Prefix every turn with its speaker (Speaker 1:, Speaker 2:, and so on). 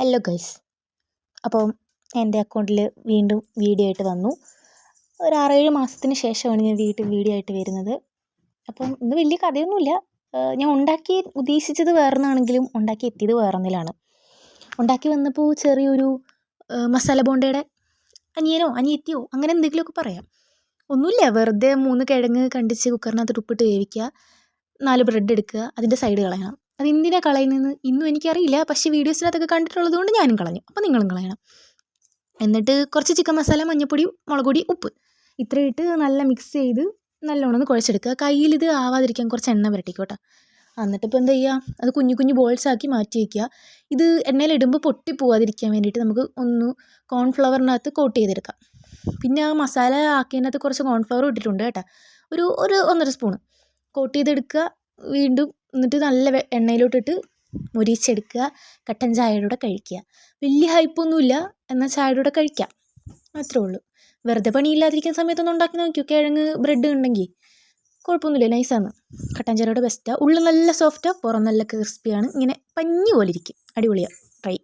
Speaker 1: Hello guys, അപ്പോൾ എൻ്റെ അക്കൗണ്ടിൽ വീണ്ടും വീഡിയോ ആയിട്ട് വന്നു. ഒരു 6-7 മാസത്തിന് ശേഷമാണ് ഞാൻ വീഡിയോ ആയിട്ട് വരുന്നത്. അപ്പം ഇന്ന് വലിയ കഥയൊന്നുമില്ല. ഞാൻ ഉണ്ടാക്കി ഉദ്ദേശിച്ചത് വേറൊന്നാണെങ്കിലും ഉണ്ടാക്കി എത്തിയത് വേറൊന്നിലാണ്. ഉണ്ടാക്കി വന്നപ്പോൾ ചെറിയൊരു മസാല ബോണ്ടയുടെ അനിയനോ അനിയത്തിയോ അങ്ങനെ എന്തെങ്കിലുമൊക്കെ പറയാം. ഒന്നുമില്ല, വെറുതെ 3 കിഴങ്ങ് കണ്ടിച്ച് കുക്കറിനകത്ത് ഉപ്പിട്ട് വേവിക്കുക, 4 ബ്രെഡ് എടുക്കുക, അതിൻ്റെ സൈഡ് കളയണം. അത് എന്തിനാണ് കളയുന്നതെന്ന് ഇന്നും എനിക്കറിയില്ല, പക്ഷേ വീഡിയോസിനകത്തൊക്കെ കണ്ടിട്ടുള്ളത് കൊണ്ട് ഞാനും കളഞ്ഞു. അപ്പോൾ നിങ്ങളും കളയണം. എന്നിട്ട് കുറച്ച് ചിക്കൻ മസാല, മഞ്ഞൾപ്പൊടി, മുളക് പൊടി, ഉപ്പ് ഇത്രയും ഇട്ട് നല്ല മിക്സ് ചെയ്ത് നല്ലോണം ഒന്ന് കുഴച്ചെടുക്കുക. കയ്യിൽ ഇത് ആവാതിരിക്കാൻ കുറച്ച് എണ്ണ പുരട്ടിക്കോട്ടെ. എന്നിട്ടിപ്പോൾ എന്താ ചെയ്യുക, അത് കുഞ്ഞു കുഞ്ഞു ബോൾസാക്കി മാറ്റി വയ്ക്കുക. ഇത് എണ്ണയിലിടുമ്പോൾ പൊട്ടി പോവാതിരിക്കാൻ വേണ്ടിയിട്ട് നമുക്ക് ഒന്ന് കോൺഫ്ലവറിനകത്ത് കോട്ട് ചെയ്തെടുക്കാം. പിന്നെ ആ മസാല ആക്കിയതിനകത്ത് കുറച്ച് കോൺഫ്ലവർ ഇട്ടിട്ടുണ്ട് കേട്ടോ, ഒരു 1.5 സ്പൂണ് കോട്ട് ചെയ്തെടുക്കുക. വീണ്ടും എന്നിട്ട് നല്ല എണ്ണയിലോട്ടിട്ട് മൊരിച്ചെടുക്കുക. കട്ടൻ ചായയുടെ കൂടെ കഴിക്കുക. വലിയ ഹൈപ്പൊന്നുമില്ല, എന്നാൽ ചായയുടെ കൂടെ കഴിക്കാം, അത്രേ ഉള്ളൂ. വെറുതെ പണിയില്ലാതിരിക്കുന്ന സമയത്തൊന്നും ഉണ്ടാക്കി നോക്കിയോ. കിഴങ്ങ് ബ്രെഡ് ഉണ്ടെങ്കിൽ കുഴപ്പമൊന്നുമില്ല, നൈസാണ്. കട്ടൻ ചായയുടെ ബെസ്റ്റാണ്. ഉള്ളിൽ നല്ല സോഫ്റ്റാണ്, പുറം നല്ല ക്രിസ്പിയാണ്. ഇങ്ങനെ പഞ്ഞി പോലെ ഇരിക്കും. അടിപൊളിയാണ്. ട്രൈ.